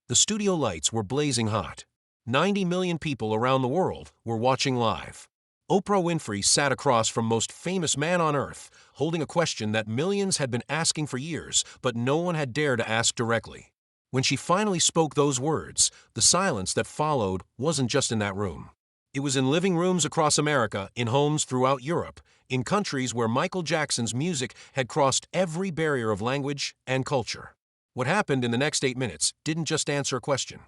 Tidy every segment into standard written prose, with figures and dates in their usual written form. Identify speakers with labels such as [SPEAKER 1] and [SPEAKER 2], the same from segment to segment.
[SPEAKER 1] The studio lights were blazing hot. 90 million people around the world were watching live. Oprah Winfrey sat across from most famous man on earth, holding a question that millions had been asking for years, but no one had dared to ask directly. When she finally spoke those words, the silence that followed wasn't just in that room. It was in living rooms across America, in homes throughout Europe, in countries where Michael Jackson's music had crossed every barrier of language and culture. What happened in the next 8 minutes didn't just answer a question.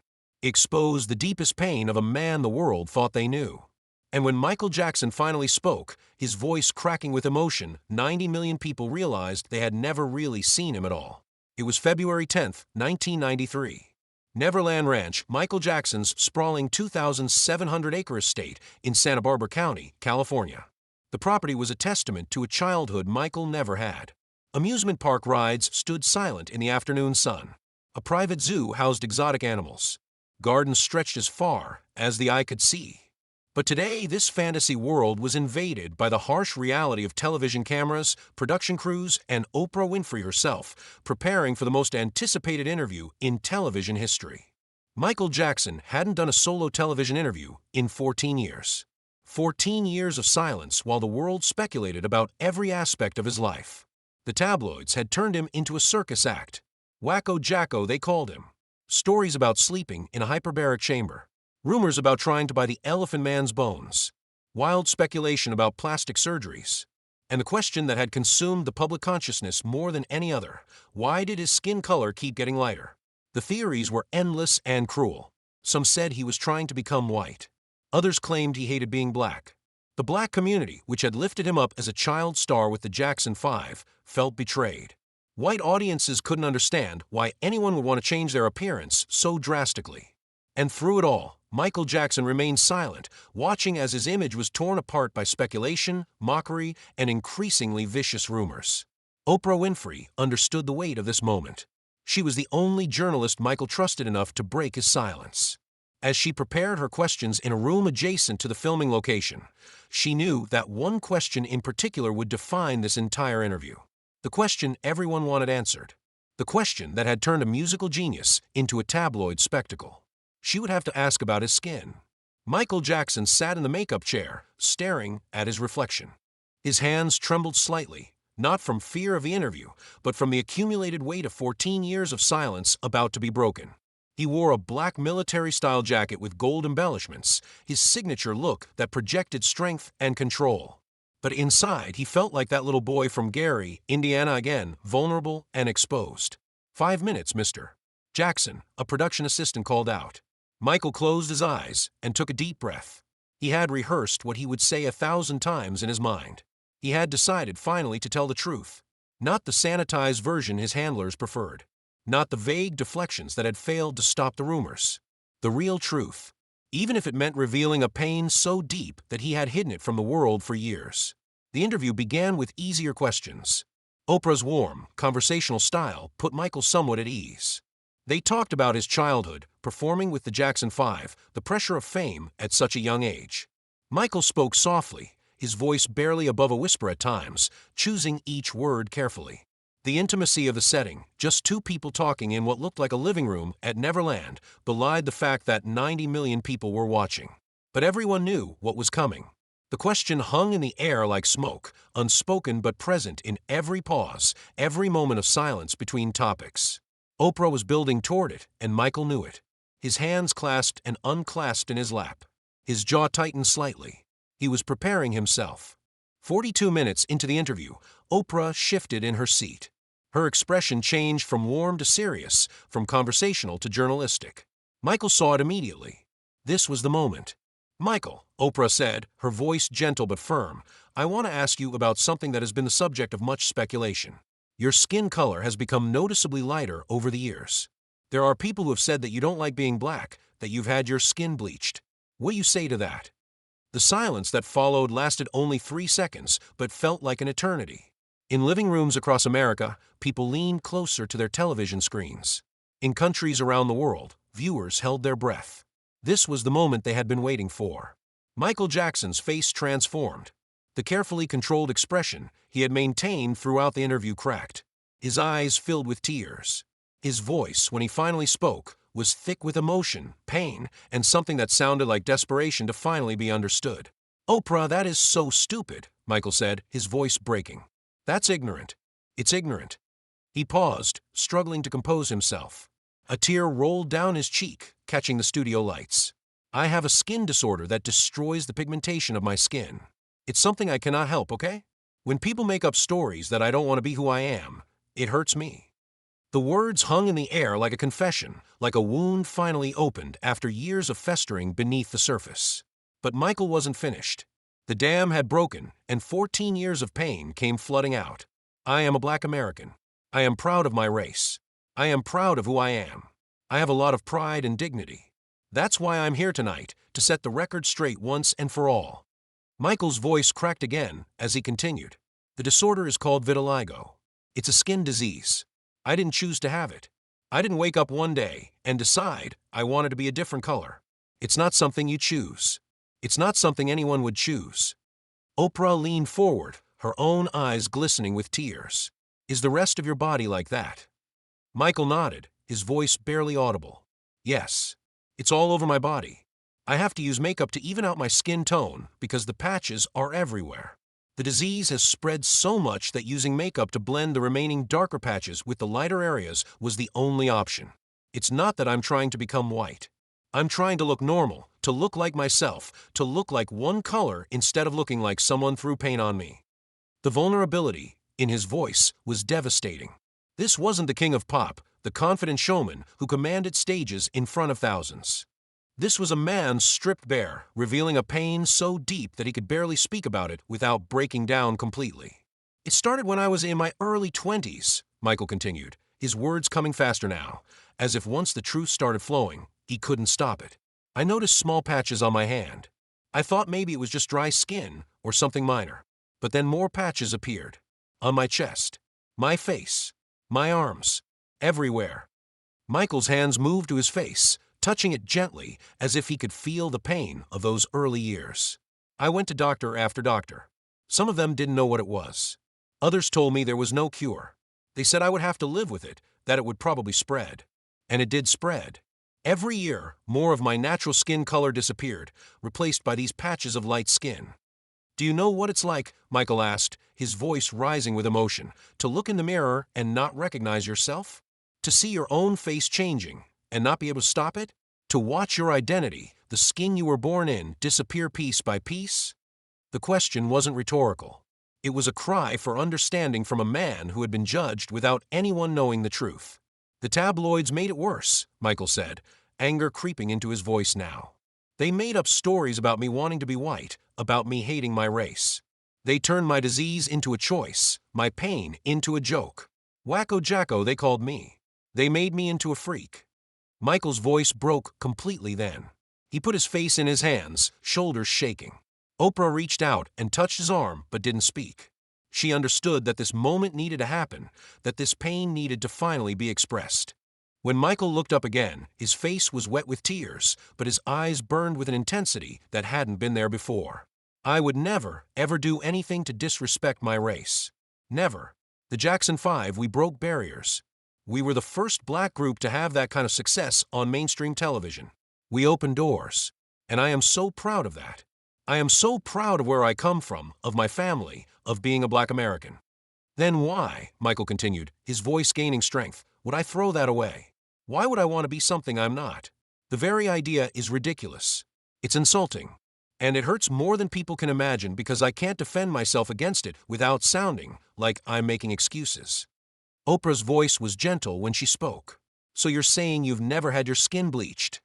[SPEAKER 1] It exposed the deepest pain of a man the world thought they knew. And when Michael Jackson finally spoke, his voice cracking with emotion, 90 million people realized they had never really seen him at all. It was February 10, 1993. Neverland Ranch, Michael Jackson's sprawling 2,700-acre estate in Santa Barbara County, California. The property was a testament to a childhood Michael never had. Amusement park rides stood silent in the afternoon sun. A private zoo housed exotic animals. Gardens stretched as far as the eye could see. But today, this fantasy world was invaded by the harsh reality of television cameras, production crews, and Oprah Winfrey herself, preparing for the most anticipated interview in television history. Michael Jackson hadn't done a solo television interview in 14 years. 14 years of silence while the world speculated about every aspect of his life. The tabloids had turned him into a circus act. Wacko Jacko, they called him. Stories about sleeping in a hyperbaric chamber. Rumors about trying to buy the Elephant Man's bones. Wild speculation about plastic surgeries. And the question that had consumed the public consciousness more than any other: why did his skin color keep getting lighter? The theories were endless and cruel. Some said he was trying to become white. Others claimed he hated being black. The black community, which had lifted him up as a child star with the Jackson 5, felt betrayed. White audiences couldn't understand why anyone would want to change their appearance so drastically. And through it all, Michael Jackson remained silent, watching as his image was torn apart by speculation, mockery, and increasingly vicious rumors. Oprah Winfrey understood the weight of this moment. She was the only journalist Michael trusted enough to break his silence. As she prepared her questions in a room adjacent to the filming location, she knew that one question in particular would define this entire interview. The question everyone wanted answered. The question that had turned a musical genius into a tabloid spectacle. She would have to ask about his skin. Michael Jackson sat in the makeup chair, staring at his reflection. His hands trembled slightly, not from fear of the interview, but from the accumulated weight of 14 years of silence about to be broken. He wore a black military-style jacket with gold embellishments, his signature look that projected strength and control. But inside, he felt like that little boy from Gary, Indiana again, vulnerable and exposed. 5 minutes, Mr. Jackson, a production assistant called out. Michael closed his eyes and took a deep breath. He had rehearsed what he would say 1,000 times in his mind. He had decided finally to tell the truth. Not the sanitized version his handlers preferred. Not the vague deflections that had failed to stop the rumors. The real truth, even if it meant revealing a pain so deep that he had hidden it from the world for years. The interview began with easier questions. Oprah's warm, conversational style put Michael somewhat at ease. They talked about his childhood, performing with the Jackson 5, the pressure of fame at such a young age. Michael spoke softly, his voice barely above a whisper at times, choosing each word carefully. The intimacy of the setting, just two people talking in what looked like a living room at Neverland, belied the fact that 90 million people were watching. But everyone knew what was coming. The question hung in the air like smoke, unspoken but present in every pause, every moment of silence between topics. Oprah was building toward it, and Michael knew it. His hands clasped and unclasped in his lap. His jaw tightened slightly. He was preparing himself. 42 minutes into the interview, Oprah shifted in her seat. Her expression changed from warm to serious, from conversational to journalistic. Michael saw it immediately. This was the moment. Michael, Oprah said, her voice gentle but firm, I want to ask you about something that has been the subject of much speculation. Your skin color has become noticeably lighter over the years. There are people who have said that you don't like being black, that you've had your skin bleached. What do you say to that? The silence that followed lasted only 3 seconds, but felt like an eternity. In living rooms across America, people leaned closer to their television screens. In countries around the world, viewers held their breath. This was the moment they had been waiting for. Michael Jackson's face transformed. The carefully controlled expression he had maintained throughout the interview cracked. His eyes filled with tears. His voice, when he finally spoke, was thick with emotion, pain, and something that sounded like desperation to finally be understood. "Oprah, that is so stupid," Michael said, his voice breaking. "That's ignorant. It's ignorant." He paused, struggling to compose himself. A tear rolled down his cheek, catching the studio lights. "I have a skin disorder that destroys the pigmentation of my skin. It's something I cannot help, okay? When people make up stories that I don't want to be who I am, it hurts me." The words hung in the air like a confession, like a wound finally opened after years of festering beneath the surface. But Michael wasn't finished. The dam had broken, and 14 years of pain came flooding out. "I am a Black American. I am proud of my race. I am proud of who I am. I have a lot of pride and dignity. That's why I'm here tonight, to set the record straight once and for all." Michael's voice cracked again as he continued. "The disorder is called vitiligo. It's a skin disease. I didn't choose to have it. I didn't wake up one day and decide I wanted to be a different color. It's not something you choose. It's not something anyone would choose." Oprah leaned forward, her own eyes glistening with tears. "Is the rest of your body like that?" Michael nodded, his voice barely audible. "Yes. It's all over my body. I have to use makeup to even out my skin tone because the patches are everywhere. The disease has spread so much that using makeup to blend the remaining darker patches with the lighter areas was the only option. It's not that I'm trying to become white. I'm trying to look normal, to look like myself, to look like one color instead of looking like someone threw paint on me." The vulnerability in his voice was devastating. This wasn't the king of pop, the confident showman who commanded stages in front of thousands. This was a man stripped bare, revealing a pain so deep that he could barely speak about it without breaking down completely. "It started when I was in my early 20s, Michael continued, his words coming faster now, as if once the truth started flowing, he couldn't stop it. "I noticed small patches on my hand. I thought maybe it was just dry skin or something minor. But then more patches appeared. On my chest, my face, my arms, everywhere." Michael's hands moved to his face, touching it gently as if he could feel the pain of those early years. "I went to doctor after doctor. Some of them didn't know what it was. Others told me there was no cure. They said I would have to live with it, that it would probably spread. And it did spread. Every year, more of my natural skin color disappeared, replaced by these patches of light skin." "Do you know what it's like," Michael asked, his voice rising with emotion, "to look in the mirror and not recognize yourself? To see your own face changing and not be able to stop it? To watch your identity, the skin you were born in, disappear piece by piece?" The question wasn't rhetorical. It was a cry for understanding from a man who had been judged without anyone knowing the truth. "The tabloids made it worse," Michael said, anger creeping into his voice now. "They made up stories about me wanting to be white, about me hating my race. They turned my disease into a choice, my pain into a joke. Wacko Jacko, they called me. They made me into a freak." Michael's voice broke completely then. He put his face in his hands, shoulders shaking. Oprah reached out and touched his arm but didn't speak. She understood that this moment needed to happen, that this pain needed to finally be expressed. When Michael looked up again, his face was wet with tears, but his eyes burned with an intensity that hadn't been there before. "I would never, ever do anything to disrespect my race. Never. The Jackson 5, we broke barriers. We were the first black group to have that kind of success on mainstream television. We opened doors. And I am so proud of that. I am so proud of where I come from, of my family, of being a Black American." "Then why," Michael continued, his voice gaining strength, "would I throw that away? Why would I want to be something I'm not? The very idea is ridiculous. It's insulting. And it hurts more than people can imagine because I can't defend myself against it without sounding like I'm making excuses." Oprah's voice was gentle when she spoke. "So you're saying you've never had your skin bleached?"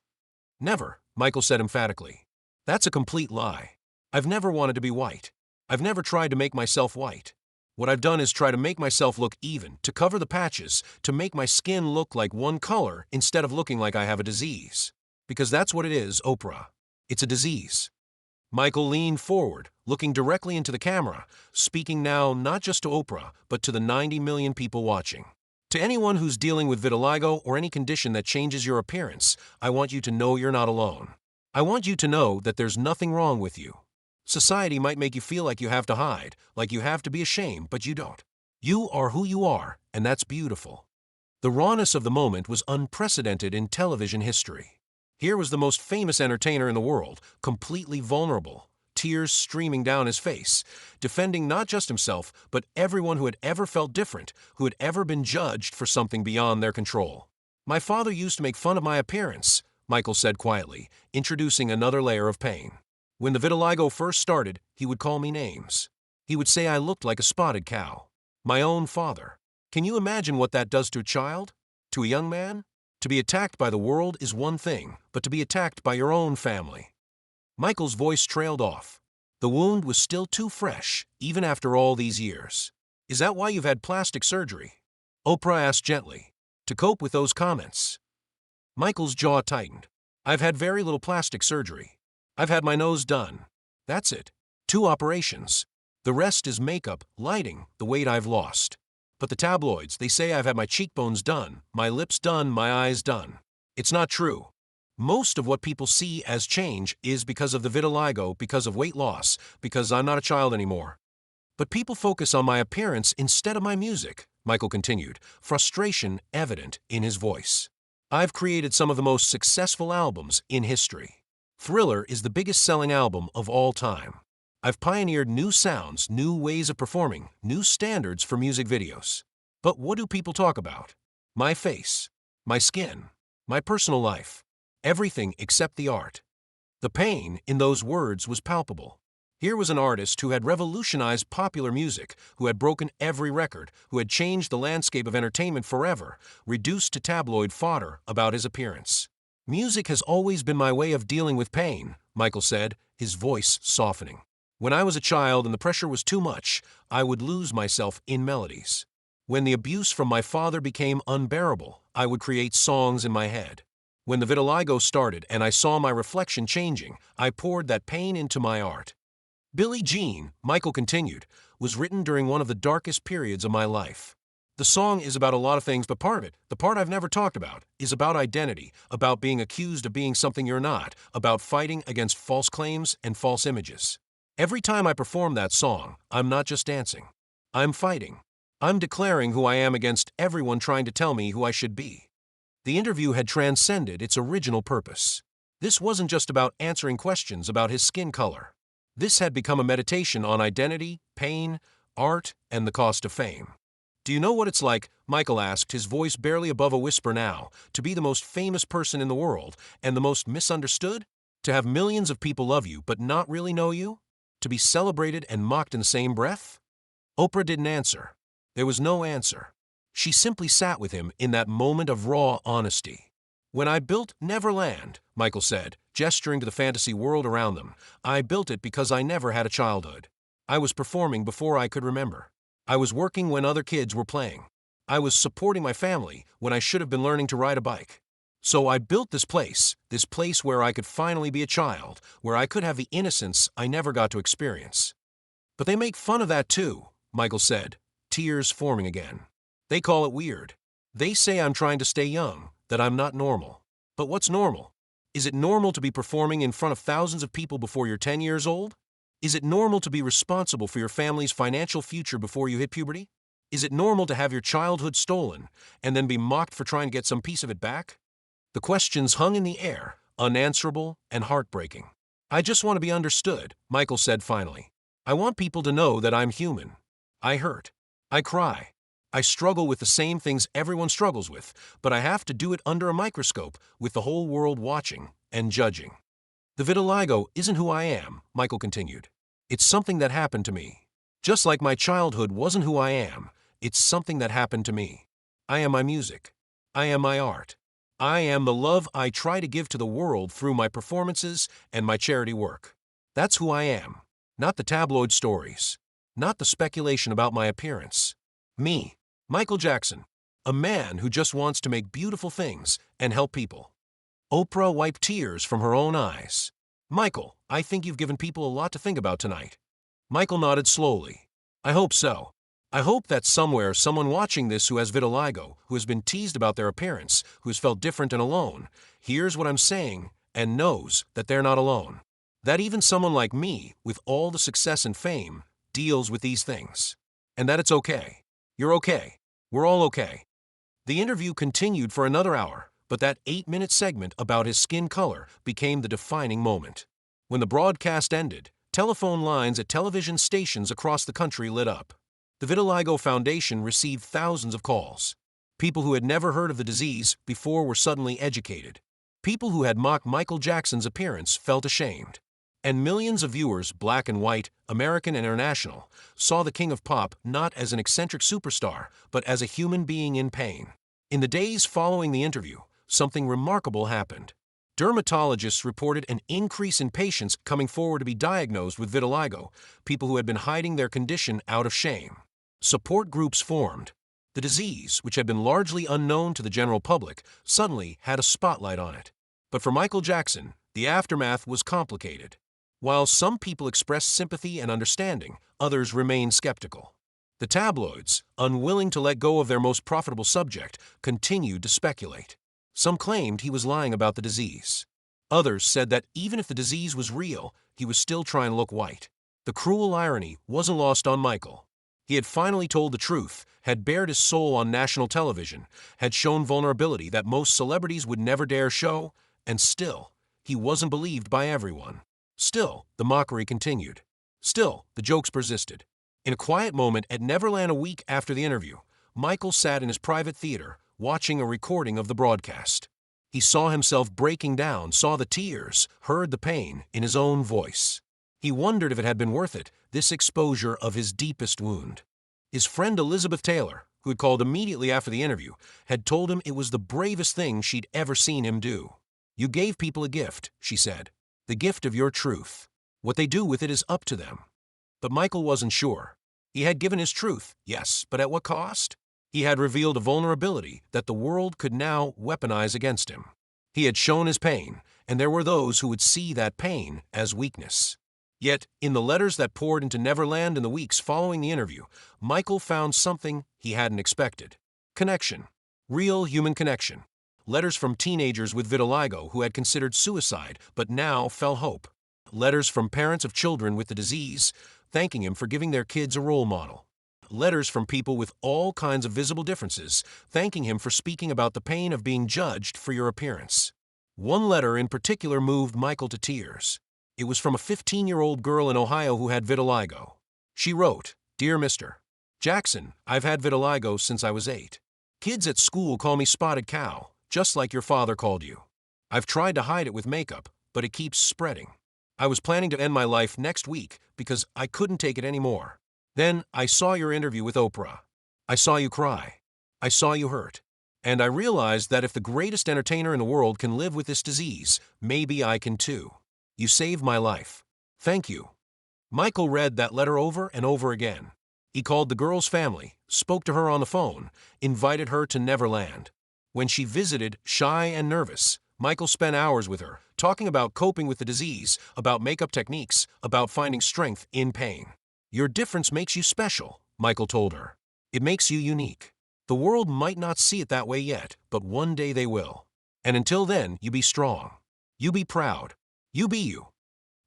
[SPEAKER 1] "Never," Michael said emphatically. "That's a complete lie. I've never wanted to be white. I've never tried to make myself white. What I've done is try to make myself look even, to cover the patches, to make my skin look like one color instead of looking like I have a disease. Because that's what it is, Oprah. It's a disease." Michael leaned forward, looking directly into the camera, speaking now not just to Oprah, but to the 90 million people watching. "To anyone who's dealing with vitiligo or any condition that changes your appearance, I want you to know you're not alone. I want you to know that there's nothing wrong with you. Society might make you feel like you have to hide, like you have to be ashamed, but you don't. You are who you are, and that's beautiful. The rawness of the moment was unprecedented in television history. Here was the most famous entertainer in the world, completely vulnerable, tears streaming down his face, defending not just himself, but everyone who had ever felt different, who had ever been judged for something beyond their control. "My father used to make fun of my appearance," Michael said quietly, introducing another layer of pain. "When the vitiligo first started, he would call me names. He would say I looked like a spotted cow. My own father. Can you imagine what that does to a child? To a young man? To be attacked by the world is one thing, but to be attacked by your own family." Michael's voice trailed off. The wound was still too fresh, even after all these years. "Is that why you've had plastic surgery?" Oprah asked gently, to cope with those comments. Michael's jaw tightened. "I've had very little plastic surgery. I've had my nose done. That's it. 2 operations. The rest is makeup, lighting, the weight I've lost. But the tabloids, they say I've had my cheekbones done, my lips done, my eyes done. It's not true. Most of what people see as change is because of the vitiligo, because of weight loss, because I'm not a child anymore. But people focus on my appearance instead of my music," Michael continued, frustration evident in his voice. "I've created some of the most successful albums in history. Thriller is the biggest selling album of all time. I've pioneered new sounds, new ways of performing, new standards for music videos. But what do people talk about? My face, my skin, my personal life, everything except the art." The pain in those words was palpable. Here was an artist who had revolutionized popular music, who had broken every record, who had changed the landscape of entertainment forever, reduced to tabloid fodder about his appearance. "Music has always been my way of dealing with pain," Michael said, his voice softening. "When I was a child and the pressure was too much, I would lose myself in melodies. When the abuse from my father became unbearable, I would create songs in my head. When the vitiligo started and I saw my reflection changing, I poured that pain into my art. Billie Jean," Michael continued, "was written during one of the darkest periods of my life. The song is about a lot of things, but part of it, the part I've never talked about, is about identity, about being accused of being something you're not, about fighting against false claims and false images. Every time I perform that song, I'm not just dancing. I'm fighting. I'm declaring who I am against everyone trying to tell me who I should be." The interview had transcended its original purpose. This wasn't just about answering questions about his skin color. This had become a meditation on identity, pain, art, and the cost of fame. "Do you know what it's like," Michael asked, his voice barely above a whisper now, "to be the most famous person in the world and the most misunderstood? To have millions of people love you but not really know you? To be celebrated and mocked in the same breath?" Oprah didn't answer. There was no answer. She simply sat with him in that moment of raw honesty. "When I built Neverland," Michael said, gesturing to the fantasy world around them, "I built it because I never had a childhood. I was performing before I could remember. I was working when other kids were playing. I was supporting my family when I should have been learning to ride a bike. So I built this place where I could finally be a child, where I could have the innocence I never got to experience." "But they make fun of that too," Michael said, tears forming again. "They call it weird. They say I'm trying to stay young, that I'm not normal. But what's normal? Is it normal to be performing in front of thousands of people before you're 10 years old? Is it normal to be responsible for your family's financial future before you hit puberty? Is it normal to have your childhood stolen and then be mocked for trying to get some piece of it back?" The questions hung in the air, unanswerable and heartbreaking. "I just want to be understood," Michael said finally. "I want people to know that I'm human. I hurt. I cry. I struggle with the same things everyone struggles with, but I have to do it under a microscope with the whole world watching and judging. The vitiligo isn't who I am," Michael continued. "It's something that happened to me. Just like my childhood wasn't who I am, it's something that happened to me. I am my music. I am my art. I am the love I try to give to the world through my performances and my charity work. That's who I am, not the tabloid stories, not the speculation about my appearance. Me, Michael Jackson, a man who just wants to make beautiful things and help people." Oprah wiped tears from her own eyes. "Michael, I think you've given people a lot to think about tonight." Michael nodded slowly. "I hope so. I hope that somewhere someone watching this who has vitiligo, who has been teased about their appearance, who has felt different and alone, hears what I'm saying and knows that they're not alone. That even someone like me, with all the success and fame, deals with these things. And that it's okay. You're okay. We're all okay." The interview continued for another hour, but that 8-minute segment about his skin color became the defining moment. When the broadcast ended, telephone lines at television stations across the country lit up. The Vitiligo Foundation received thousands of calls. People who had never heard of the disease before were suddenly educated. People who had mocked Michael Jackson's appearance felt ashamed. And millions of viewers, black and white, American and international, saw the King of Pop not as an eccentric superstar, but as a human being in pain. In the days following the interview, something remarkable happened. Dermatologists reported an increase in patients coming forward to be diagnosed with vitiligo, people who had been hiding their condition out of shame. Support groups formed. The disease, which had been largely unknown to the general public, suddenly had a spotlight on it. But for Michael Jackson, the aftermath was complicated. While some people expressed sympathy and understanding, others remained skeptical. The tabloids, unwilling to let go of their most profitable subject, continued to speculate. Some claimed he was lying about the disease. Others said that even if the disease was real, he was still trying to look white. The cruel irony wasn't lost on Michael. He had finally told the truth, had bared his soul on national television, had shown vulnerability that most celebrities would never dare show, and still, he wasn't believed by everyone. Still, the mockery continued. Still, the jokes persisted. In a quiet moment at Neverland a week after the interview, Michael sat in his private theater, watching a recording of the broadcast. He saw himself breaking down, saw the tears, heard the pain in his own voice. He wondered if it had been worth it, this exposure of his deepest wound. His friend Elizabeth Taylor, who had called immediately after the interview, had told him it was the bravest thing she'd ever seen him do. "You gave people a gift," she said, "the gift of your truth. What they do with it is up to them." But Michael wasn't sure. He had given his truth, yes, but at what cost? He had revealed a vulnerability that the world could now weaponize against him. He had shown his pain, and there were those who would see that pain as weakness. Yet, in the letters that poured into Neverland in the weeks following the interview, Michael found something he hadn't expected. Connection. Real human connection. Letters from teenagers with vitiligo who had considered suicide but now felt hope. Letters from parents of children with the disease, thanking him for giving their kids a role model. Letters from people with all kinds of visible differences, thanking him for speaking about the pain of being judged for your appearance. One letter in particular moved Michael to tears. It was from a 15-year-old girl in Ohio who had vitiligo. She wrote, "Dear Mr. Jackson, I've had vitiligo since I was 8. Kids at school call me Spotted Cow, just like your father called you. I've tried to hide it with makeup, but it keeps spreading. I was planning to end my life next week because I couldn't take it anymore. Then I saw your interview with Oprah. I saw you cry. I saw you hurt. And I realized that if the greatest entertainer in the world can live with this disease, maybe I can too. You saved my life. Thank you." Michael read that letter over and over again. He called the girl's family, spoke to her on the phone, invited her to Neverland. When she visited, shy and nervous, Michael spent hours with her, talking about coping with the disease, about makeup techniques, about finding strength in pain. "Your difference makes you special," Michael told her. "It makes you unique. The world might not see it that way yet, but one day they will. And until then, you be strong. You be proud. You be you."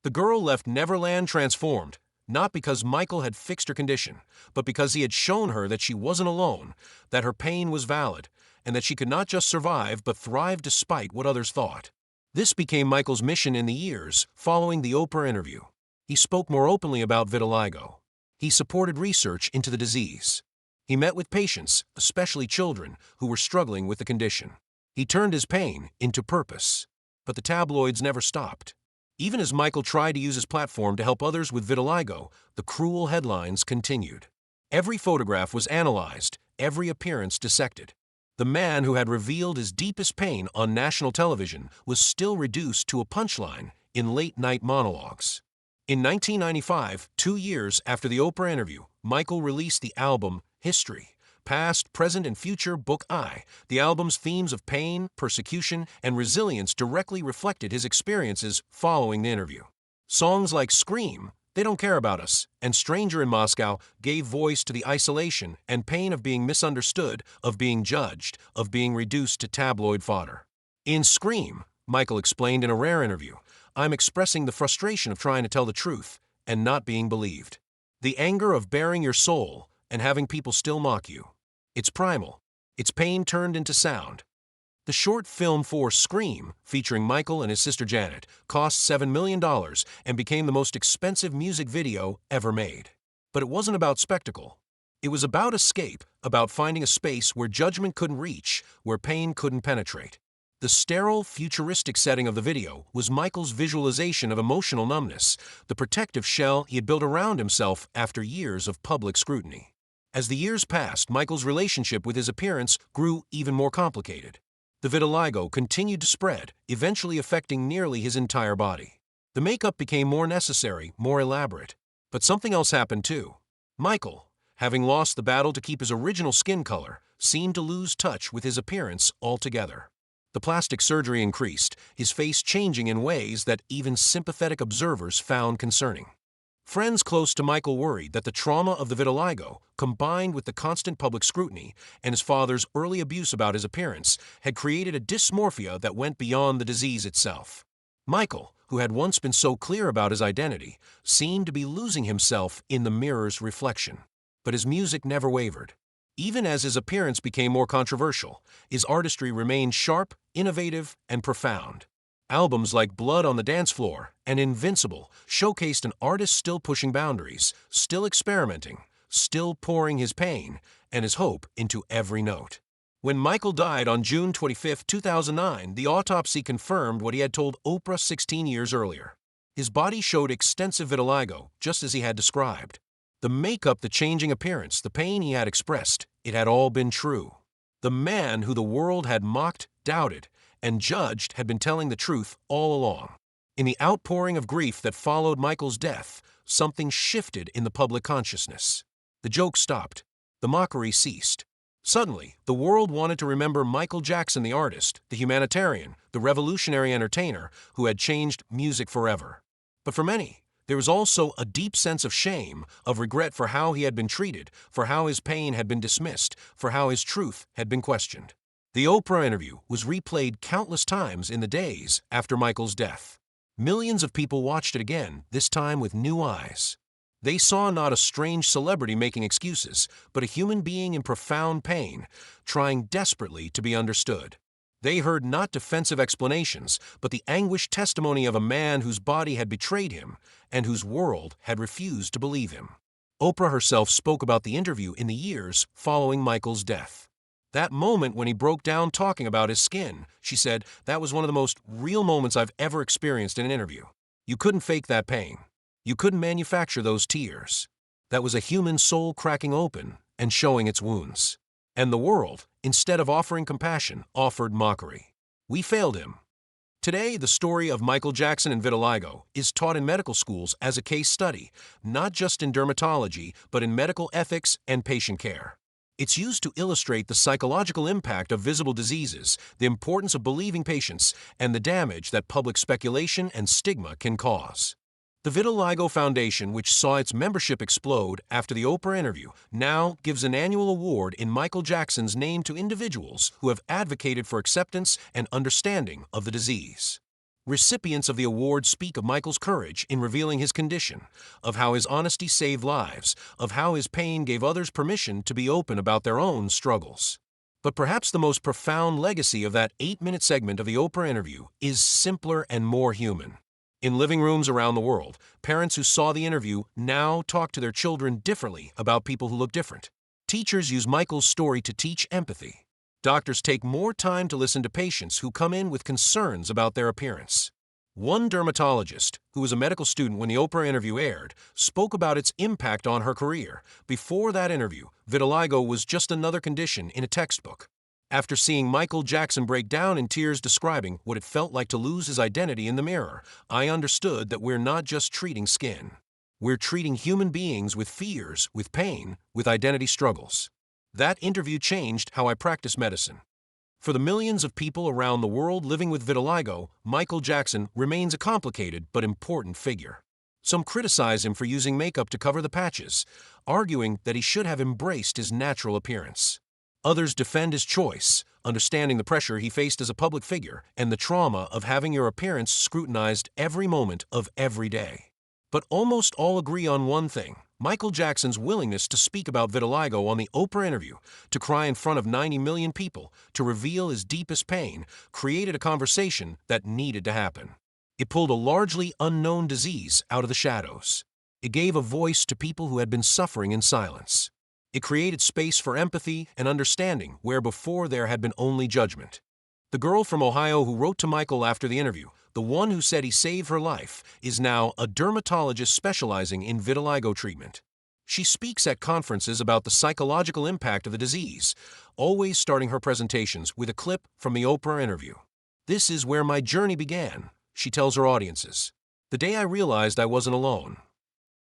[SPEAKER 1] The girl left Neverland transformed, not because Michael had fixed her condition, but because he had shown her that she wasn't alone, that her pain was valid, and that she could not just survive but thrive despite what others thought. This became Michael's mission in the years following the Oprah interview. He spoke more openly about vitiligo. He supported research into the disease. He met with patients, especially children, who were struggling with the condition. He turned his pain into purpose. But the tabloids never stopped. Even as Michael tried to use his platform to help others with vitiligo, the cruel headlines continued. Every photograph was analyzed, every appearance dissected. The man who had revealed his deepest pain on national television was still reduced to a punchline in late-night monologues. In 1995, 2 years after the Oprah interview, Michael released the album History, Past, Present, and Future Book I. The album's themes of pain, persecution, and resilience directly reflected his experiences following the interview. Songs like Scream, They Don't Care About Us, and Stranger in Moscow gave voice to the isolation and pain of being misunderstood, of being judged, of being reduced to tabloid fodder. In Scream, Michael explained in a rare interview, "I'm expressing the frustration of trying to tell the truth and not being believed. The anger of bearing your soul and having people still mock you. It's primal. Its pain turned into sound. The short film for Scream, featuring Michael and his sister Janet, cost $7 million and became the most expensive music video ever made. But it wasn't about spectacle. It was about escape, about finding a space where judgment couldn't reach, where pain couldn't penetrate. The sterile, futuristic setting of the video was Michael's visualization of emotional numbness, the protective shell he had built around himself after years of public scrutiny. As the years passed, Michael's relationship with his appearance grew even more complicated. The vitiligo continued to spread, eventually affecting nearly his entire body. The makeup became more necessary, more elaborate. But something else happened too. Michael, having lost the battle to keep his original skin color, seemed to lose touch with his appearance altogether. The plastic surgery increased, his face changing in ways that even sympathetic observers found concerning. Friends close to Michael worried that the trauma of the vitiligo, combined with the constant public scrutiny and his father's early abuse about his appearance, had created a dysmorphia that went beyond the disease itself. Michael, who had once been so clear about his identity, seemed to be losing himself in the mirror's reflection. But his music never wavered. Even as his appearance became more controversial, his artistry remained sharp, innovative, and profound. Albums like Blood on the Dance Floor and Invincible showcased an artist still pushing boundaries, still experimenting, still pouring his pain and his hope into every note. When Michael died on June 25, 2009, the autopsy confirmed what he had told Oprah 16 years earlier. His body showed extensive vitiligo, just as he had described. The makeup, the changing appearance, the pain he had expressed, it had all been true. The man who the world had mocked, doubted, and judged had been telling the truth all along. In the outpouring of grief that followed Michael's death, something shifted in the public consciousness. The joke stopped. The mockery ceased. Suddenly, the world wanted to remember Michael Jackson, the artist, the humanitarian, the revolutionary entertainer who had changed music forever. But for many, there was also a deep sense of shame, of regret for how he had been treated, for how his pain had been dismissed, for how his truth had been questioned. The Oprah interview was replayed countless times in the days after Michael's death. Millions of people watched it again, this time with new eyes. They saw not a strange celebrity making excuses, but a human being in profound pain, trying desperately to be understood. They heard not defensive explanations, but the anguished testimony of a man whose body had betrayed him and whose world had refused to believe him. Oprah herself spoke about the interview in the years following Michael's death. That moment when he broke down talking about his skin, she said, that was one of the most real moments I've ever experienced in an interview. You couldn't fake that pain. You couldn't manufacture those tears. That was a human soul cracking open and showing its wounds. And the world, instead of offering compassion, offered mockery. We failed him. Today, the story of Michael Jackson and vitiligo is taught in medical schools as a case study, not just in dermatology, but in medical ethics and patient care. It's used to illustrate the psychological impact of visible diseases, the importance of believing patients, and the damage that public speculation and stigma can cause. The Vitiligo Foundation, which saw its membership explode after the Oprah interview, now gives an annual award in Michael Jackson's name to individuals who have advocated for acceptance and understanding of the disease. Recipients of the award speak of Michael's courage in revealing his condition, of how his honesty saved lives, of how his pain gave others permission to be open about their own struggles. But perhaps the most profound legacy of that 8-minute segment of the Oprah interview is simpler and more human. In living rooms around the world, parents who saw the interview now talk to their children differently about people who look different. Teachers use Michael's story to teach empathy. Doctors take more time to listen to patients who come in with concerns about their appearance. One dermatologist, who was a medical student when the Oprah interview aired, spoke about its impact on her career. Before that interview, vitiligo was just another condition in a textbook. After seeing Michael Jackson break down in tears describing what it felt like to lose his identity in the mirror, I understood that we're not just treating skin. We're treating human beings with fears, with pain, with identity struggles. That interview changed how I practice medicine. For the millions of people around the world living with vitiligo, Michael Jackson remains a complicated but important figure. Some criticize him for using makeup to cover the patches, arguing that he should have embraced his natural appearance. Others defend his choice, understanding the pressure he faced as a public figure and the trauma of having your appearance scrutinized every moment of every day. But almost all agree on one thing: Michael Jackson's willingness to speak about vitiligo on the Oprah interview, to cry in front of 90 million people, to reveal his deepest pain, created a conversation that needed to happen. It pulled a largely unknown disease out of the shadows. It gave a voice to people who had been suffering in silence. It created space for empathy and understanding where before there had been only judgment. The girl from Ohio who wrote to Michael after the interview, the one who said he saved her life, is now a dermatologist specializing in vitiligo treatment. She speaks at conferences about the psychological impact of the disease, always starting her presentations with a clip from the Oprah interview. "This is where my journey began," she tells her audiences. "The day I realized I wasn't alone."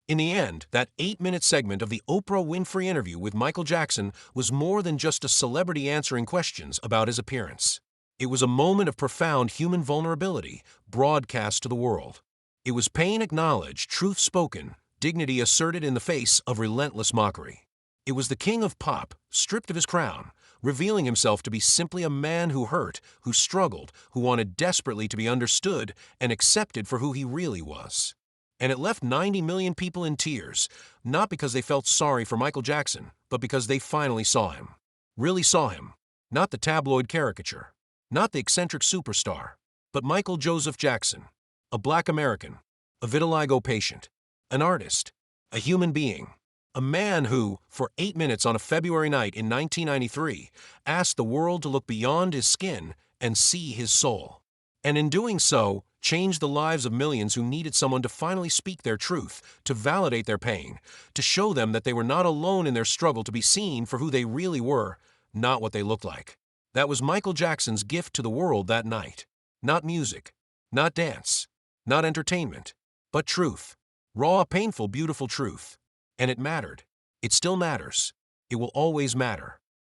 [SPEAKER 1] In the end, that 8-minute segment of the Oprah Winfrey interview with Michael Jackson was more than just a celebrity answering questions about his appearance. It was a moment of profound human vulnerability broadcast to the world. It was pain acknowledged, truth spoken, dignity asserted in the face of relentless mockery. It was the king of pop, stripped of his crown, revealing himself to be simply a man who hurt, who struggled, who wanted desperately to be understood and accepted for who he really was. And it left 90 million people in tears, not because they felt sorry for Michael Jackson, but because they finally saw him. Really saw him. Not the tabloid caricature. Not the eccentric superstar. But Michael Joseph Jackson. A Black American. A vitiligo patient. An artist. A human being. A man who, for 8 minutes on a February night in 1993, asked the world to look beyond his skin and see his soul. And in doing so, changed the lives of millions who needed someone to finally speak their truth, to validate their pain, to show them that they were not alone in their struggle to be seen for who they really were, not what they looked like. That was Michael Jackson's gift to the world that night. Not music, not dance, not entertainment, but truth. Raw, painful, beautiful truth. And it mattered. It still matters. It will always matter.